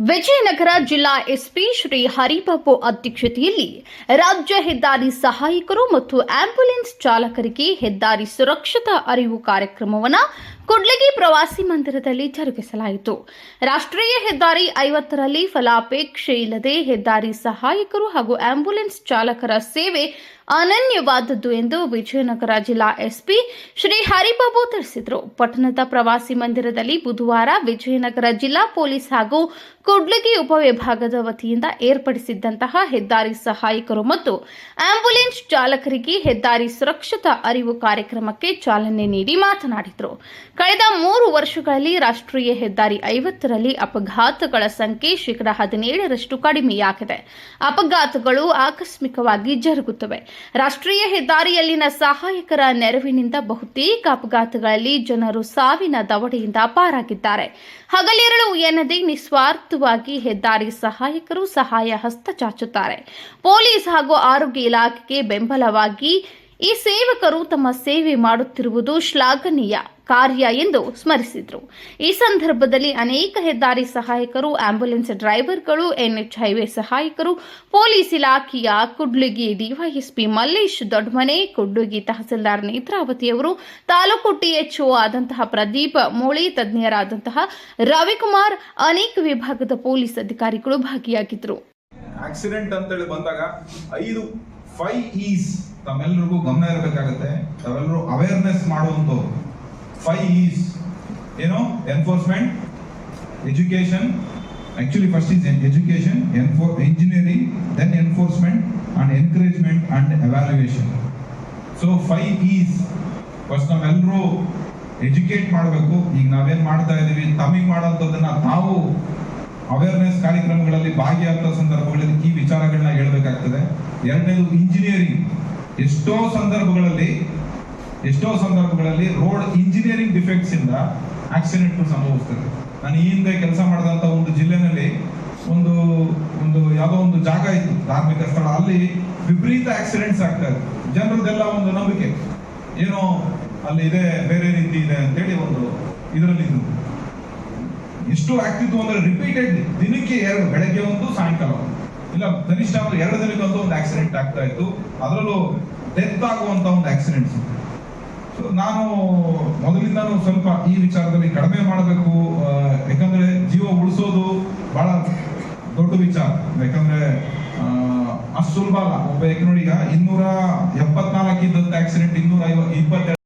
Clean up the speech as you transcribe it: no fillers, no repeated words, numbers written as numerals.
ವಿಜಯನಗರ ಜಿಲ್ಲಾ ಎಸ್ಪಿ ಶ್ರೀ ಹರಿಬಾಬು ಅಧ್ಯಕ್ಷತೆಯಲ್ಲಿ ರಾಜ್ಯ ಹೆದ್ದಾರಿ ಸಹಾಯಕರು ಮತ್ತು ಆಂಬ್ಯುಲೆನ್ಸ್ ಚಾಲಕರಿಗೆ ಹೆದ್ದಾರಿ ಸುರಕ್ಷತಾ ಅರಿವು ಕಾರ್ಯಕ್ರಮವನ್ನು ಕೂಡ್ಲಿಗಿ ಪ್ರವಾಸಿ ಮಂದಿರದಲ್ಲಿ ಜರುಗಿಸಲಾಯಿತು. ರಾಷ್ಟ್ರೀಯ ಹೆದ್ದಾರಿ 50ರಲ್ಲಿ ಫಲಾಪೇಕ್ಷೆ ಇಲ್ಲದೆ ಹೆದ್ದಾರಿ ಸಹಾಯಕರು ಹಾಗೂ ಆಂಬ್ಯುಲೆನ್ಸ್ ಚಾಲಕರ ಸೇವೆ ಅನನ್ಯವಾದದ್ದು ಎಂದು ವಿಜಯನಗರ ಜಿಲ್ಲಾ ಎಸ್ಪಿ ಶ್ರೀ ಹರಿಬಾಬು ತಿಳಿಸಿದರು. ಪಟ್ಟಣದ ಪ್ರವಾಸಿ ಮಂದಿರದಲ್ಲಿ ಬುಧವಾರ ವಿಜಯನಗರ ಜಿಲ್ಲಾ ಪೊಲೀಸ್ ಹಾಗೂ ಕೂಡ್ಲಿಗಿ ಉಪವಿಭಾಗದ ವತಿಯಿಂದ ಏರ್ಪಡಿಸಿದ್ದಂತಹ ಹೆದ್ದಾರಿ ಸಹಾಯಕರು ಮತ್ತು ಆಂಬ್ಯುಲೆನ್ಸ್ ಚಾಲಕರಿಗೆ ಹೆದ್ದಾರಿ ಸುರಕ್ಷತಾ ಅರಿವು ಕಾರ್ಯಕ್ರಮಕ್ಕೆ ಚಾಲನೆ ನೀಡಿ ಮಾತನಾಡಿದರು. ಕಳೆದ 3 ವರ್ಷಗಳಲ್ಲಿ ರಾಷ್ಟ್ರೀಯ ಹೆದ್ದಾರಿ 50ರಲ್ಲಿ ಅಪಘಾತಗಳ ಸಂಖ್ಯೆ 17% ಕಡಿಮೆಯಾಗಿದೆ. ಅಪಘಾತಗಳು ಆಕಸ್ಮಿಕವಾಗಿ ಜರುಗುತ್ತವೆ. ರಾಷ್ಟ್ರೀಯ ಹೆದ್ದಾರಿಯಲ್ಲಿನ ಸಹಾಯಕರ ನೆರವಿನಿಂದ ಬಹುತೇಕ ಅಪಘಾತಗಳಲ್ಲಿ ಜನರು ಸಾವಿನ ದವಡೆಯಿಂದ ಪಾರಾಗಿದ್ದಾರೆ. ಹಗಲಿರುಳು ಎನ್ನದೇ ನಿಸ್ವಾರ್ಥವಾಗಿ ಹೆದ್ದಾರಿ ಸಹಾಯಕರು ಸಹಾಯ ಹಸ್ತ ಚಾಚುತ್ತಾರೆ. ಪೊಲೀಸ್ ಹಾಗೂ ಆರೋಗ್ಯ ಇಲಾಖೆಗೆ ಬೆಂಬಲವಾಗಿ ಈ ಸೇವಕರು ತಮ್ಮ ಸೇವೆ ಮಾಡುತ್ತಿರುವುದು ಶ್ಲಾಘನೀಯ ಕಾರ್ಯ ಎಂದು ಸ್ಮರಿಸಿದರು. ಈ ಸಂದರ್ಭದಲ್ಲಿ ಅನೇಕ ಹೆದ್ದಾರಿ ಸಹಾಯಕರು, ಆಂಬ್ಯುಲೆನ್ಸ್ ಡ್ರೈವರ್ಗಳು, ಎನ್ಎಚ್ ಹೈವೇ ಸಹಾಯಕರು, ಪೊಲೀಸ್ ಇಲಾಖೆಯ ಕೂಡ್ಲಿಗಿ ಡಿವೈಎಸ್ಪಿ ಮಲ್ಲೇಶ್ ದೊಡ್ಡಮನೆ, ಕೂಡ್ಲಿಗಿ ತಹಸೀಲ್ದಾರ್ ನೇತ್ರಾವತಿಯವರು, ತಾಲೂಕು ಟಿಎಚ್ಒ ಆದಂತಹ ಪ್ರದೀಪ್ ಮೋಳಿ, ತಜ್ಞರಾದಂತಹ ರವಿಕುಮಾರ್, ಅನೇಕ ವಿಭಾಗದ ಪೊಲೀಸ್ ಅಧಿಕಾರಿಗಳು ಭಾಗಿಯಾಗಿದ್ದರು. ಆಕ್ಸಿಡೆಂಟ್ ಅಂತ ಹೇಳಿ ಬಂದಾಗ 5 E's ತಮ್ಮೆಲ್ಲರಿಗೂ ಗಮನ ಇರಬೇಕಾಗುತ್ತೆ. ತಾವೆಲ್ಲರೂ ಅವೇರ್ನೆಸ್ ಮಾಡುವಂಥವ್ರು. 5 E's ಏನು? Enforcement, education, actually first is education, engineering, then enforcement and encouragement and evaluation. So 5 E's first ನಾವೆಲ್ಲರೂ ಎಜುಕೇಟ್ ಮಾಡಬೇಕು. ಈಗ ನಾವೇನ್ ಮಾಡ್ತಾ ಇದೀವಿ, ತಮಗೆ ಮಾಡೋಂಥದ್ದನ್ನ ತಾವು ಅವೇರ್ನೆಸ್ ಕಾರ್ಯಕ್ರಮಗಳಲ್ಲಿ ಭಾಗಿಯಾಗುವ ಸಂದರ್ಭಗಳಲ್ಲಿ ಈ ವಿಚಾರಗಳನ್ನ ಹೇಳಬೇಕಾಗ್ತದೆ. ಎರಡನೇದು ಇಂಜಿನಿಯರಿಂಗ್. ಎಷ್ಟೋ ಸಂದರ್ಭಗಳಲ್ಲಿ ರೋಡ್ ಇಂಜಿನಿಯರಿಂಗ್ ಡಿಫೆಕ್ಟ್ಸ್ ಇಂದ ಆಕ್ಸಿಡೆಂಟ್ ಸಂಭವಿಸ್ತದೆ. ನಾನು ಈ ಹಿಂದೆ ಕೆಲಸ ಮಾಡಿದಂತ ಒಂದು ಜಿಲ್ಲೆನಲ್ಲಿ ಒಂದು ಯಾವುದೋ ಒಂದು ಜಾಗ ಇತ್ತು, ಧಾರ್ಮಿಕ ಸ್ಥಳ, ಅಲ್ಲಿ ವಿಪರೀತ ಆಕ್ಸಿಡೆಂಟ್ಸ್ ಆಗ್ತಾ ಇತ್ತು. ಜನರದೆಲ್ಲ ಒಂದು ನಂಬಿಕೆ, ಏನೋ ಅಲ್ಲಿ ಇದೆ, ಬೇರೆ ರೀತಿ ಇದೆ ಅಂತೇಳಿ ಒಂದು ಇದರಲ್ಲಿ ಎಷ್ಟು ಆಗ್ತಿತ್ತು ಅಂದ್ರೆ ರಿಪೀಟೆಡ್, ದಿನಕ್ಕೆ 2, ಬೆಳಗ್ಗೆ ಒಂದು, ಸಾಯಂಕಾಲ ಒಂದು, ಇಲ್ಲ ಕನಿಷ್ಠ 2 ದಿನಕ್ಕೊಂದು ಒಂದು ಆಕ್ಸಿಡೆಂಟ್ ಆಗ್ತಾ ಇತ್ತು. ಅದರಲ್ಲೂ ಡೆತ್ ಆಗುವಂತ ಒಂದು ಆಕ್ಸಿಡೆಂಟ್ಸ್. ಸೊ ನಾನು ಮೊದಲಿಂದಾನು ಸ್ವಲ್ಪ ಈ ವಿಚಾರದಲ್ಲಿ ಕಡಿಮೆ ಮಾಡಬೇಕು, ಯಾಕಂದ್ರೆ ಜೀವ ಉಳಿಸೋದು ಬಹಳ ದೊಡ್ಡ ವಿಚಾರ. ಯಾಕಂದ್ರೆ ಅಷ್ಟು ಸುಲಭ ಅಲ್ಲ. ಒಬ್ಬ ನೋಡಿ, ಈಗ 274 ಇದ್ದಂತ ಆಕ್ಸಿಡೆಂಟ್ 222